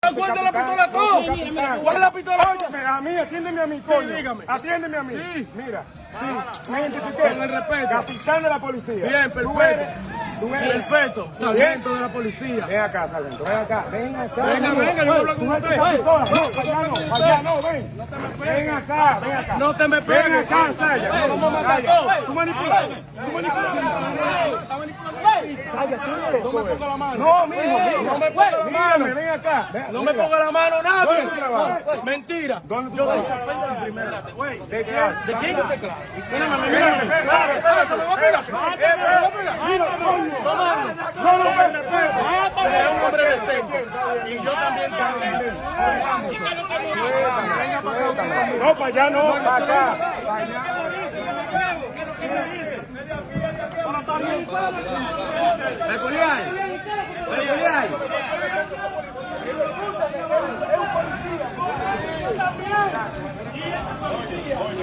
¿Hasta cuándo la pistola tú? ¿Cuál es la pistola? Óyeme, a mí, atiéndeme a mí, coño. dígame. Atiéndeme a mí. Sí. Mira. Sí. Me identifiqué. Con el respeto. Capitán de la policía. Bien, perfecto. Tú eres. Perfecto. Sargento de la policía. Ven acá, sargento. Ven acá. Ven acá. Venga, venga, yo hablo con usted. No, para allá no, para allá no, ven. Ven acá, ven acá. No te me Ven pegues. acá, Saya. No, vamos a matar Saya. todos. Tú manipulas. Tú manipulas. Saya, tú eres loco. No me ponga la mano. No, mijo, No me ponga la mano. Ven acá. No me ponga la mano nadie. ¿Dónde tú trabajas? Mentira. ¿Dónde tú Yo soy trabajas? carpeta de primera. Güey. ¿De qué? ¿De quién es este claro? Mírame, Mírame, mírame. claro, Se me va a pegar. Mira, coño. No, no, no, es un hombre decente. Y yo también también. No, para allá no, para acá. Para allá.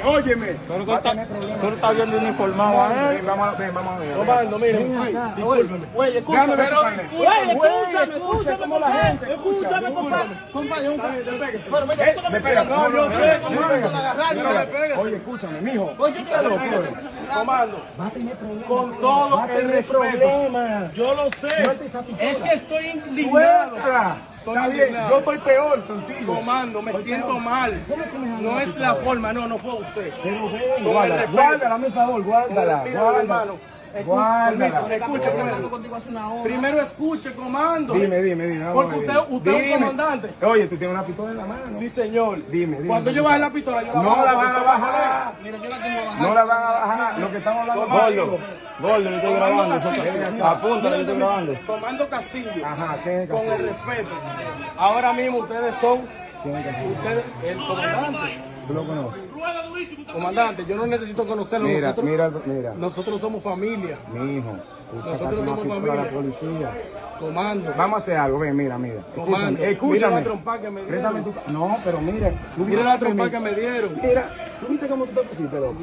Óyeme. Tú no estás viendo uniformado a él. Vamos a ver. Comando, miren. Discúlpeme. Güey, escúchame. Escúchame como la gente. Escúchame, compadre. Oye, escúchame, mijo. Comando, con todo el respeto, yo lo sé, es que estoy indignado. Está bien, yo estoy peor contigo. Comando, me siento mal. No es la forma, no fue usted. Pero ven, guárdala, mi favor, guárdala. Mira, hermano, Guárdala. escuche primero. Primero escuche, comando. Dime. Porque usted es un comandante. Oye, tú tienes una pistola en la mano. Sí, señor. Dime. Cuando yo baje la pistola, yo la No bajo, la van a porque bajar. Mira, yo la tengo bajada. No la van a bajar. Lo que estamos hablando. Gordo, yo estoy grabando. Apúntale, yo estoy grabando. Comando Castillo, Ajá, ¿qué es con el Castillo? respeto. Ahora mismo ustedes son, ¿Quién es Castillo? ustedes, el comandante. ¿Tú lo conoces? Comandante, yo no necesito conocerlo. Mira. Nosotros somos familia. Mi hijo, Nosotros somos la familia. policía. Comando. Vamos a hacer algo, ven, mira. Comando, Escúchame. mira la trompa que me dieron. Préstame tu... No, pero mira. Mira la trompa que me dieron. Mira, ¿tú viste cómo tú te pusiste, loco?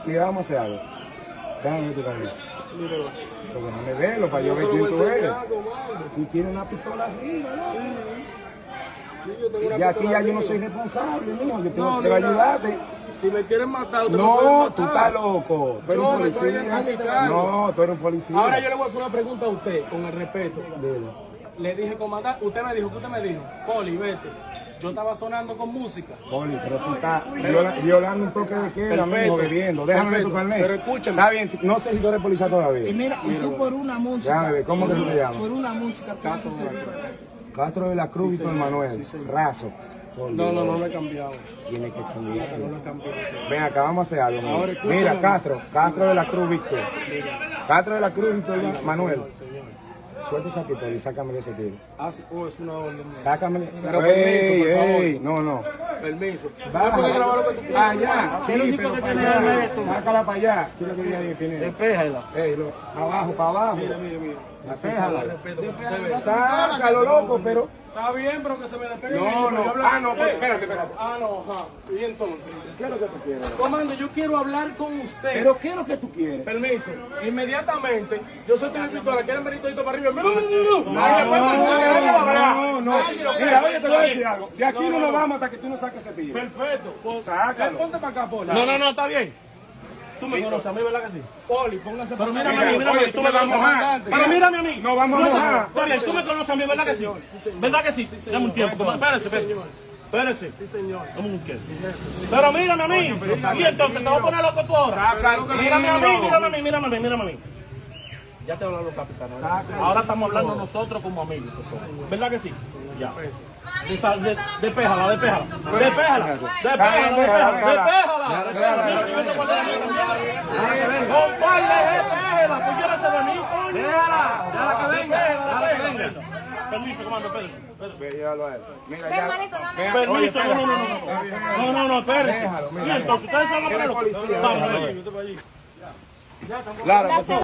Mira, vamos a hacer algo. Déjame ver tu cabeza. Míralo. Porque no me velo para yo ver se lo voy quién a tú eres. enseñar, comando. Tú tienes una pistola arriba, ¿no? Sí, yo tengo una Y aquí pistola ya yo no arriba. soy responsable, mijo. Yo tengo No, que no, ayudarte. Si me quieren matar, ustedes me No, pueden tú matar. estás loco. Tú eres Yo un me estoy policía. identificando. No, tú eres un policía. Ahora yo le voy a hacer una pregunta a usted, con el respeto. Dile. Le dije, comandante, usted me dijo, ¿qué usted me dijo? Poli, vete. Yo estaba sonando con música. Poli, pero tú estás violando un toque de queda, Perfecto. mijo, bebiendo. Déjame ver tu Perfecto. carnet. Pero escúchame. Está bien, no sé si tú eres policía todavía. Y mira, y tú por una música. Déjame ver, ¿cómo que tú te llamas? Por una música, tú vas a ser- Castro de la Cruz y Víctor Manuel. Razo. No lo he cambiado. Tiene que cambiar. No lo he cambiado. Ven acá, vamos a hacer algo. mijo. Ahora escúchame. Mira, Castro de la Cruz Víctor. Castro de la Cruz Víctor Manuel. Señor. Suelta esa pistola y sácame ese tiro. Es una orden. Sácame. Pero permiso, por favor. No. Permiso. Bájala. grabar lo que tú quieras. Allá, sí, El único pero que para tiene allá. es esto. Sácala para allá. ¿Qué es lo que viene ahí? Tiene? Despéjala. Abajo, para abajo. Mira. Despéjala. Respeto. Sácalo, loco, pero... Está bien, pero que se me despegue. No. Yo hablo- Ah, no, espérate. Ah, no, ajá. Y entonces. ¿Qué es lo que tú quieres? Comando, yo quiero hablar con usted. ¿Pero qué es lo que tú quieres? Permiso. Inmediatamente, yo soy tu pistola, quieren venir todito para arriba. No. Mira, oye, te voy a decir algo. De aquí no nos vamos hasta que tú no saques ese tiro. Perfecto. Pues, Sácalo. ponte para acá, Poli. No, está bien. Tú me conoces a mí, ¿verdad que sí? Poli, póngase para acá. Oye, tú me vas a mojar. Pero mírame a mí. No vamos a mojar. Está bien, tú me conoces a mí, ¿verdad que sí? ¿Verdad que sí? Dame un tiempo. Espérese. Espérese. Sí, señor. Dame un tiempo. Pero mírame a mí. Y entonces te voy a poner loco tú ahora. Mírame a mí. Ya te he hablado, capitán. Ahora estamos hablando nosotros como amigos. ¿Verdad que sí? Ya. Despéjala. Compadre, despéjala. Pues yo no sé de mí, coño. Déjala que venga. Permiso, comando, espérese. Llévalo a él. Mira, Ven, manito, dame. Permiso, no, espérese. Déjalo, mira. Y entonces ustedes se van a poner loco. Policía, Vamos, déjalo. vete para allí. Claro,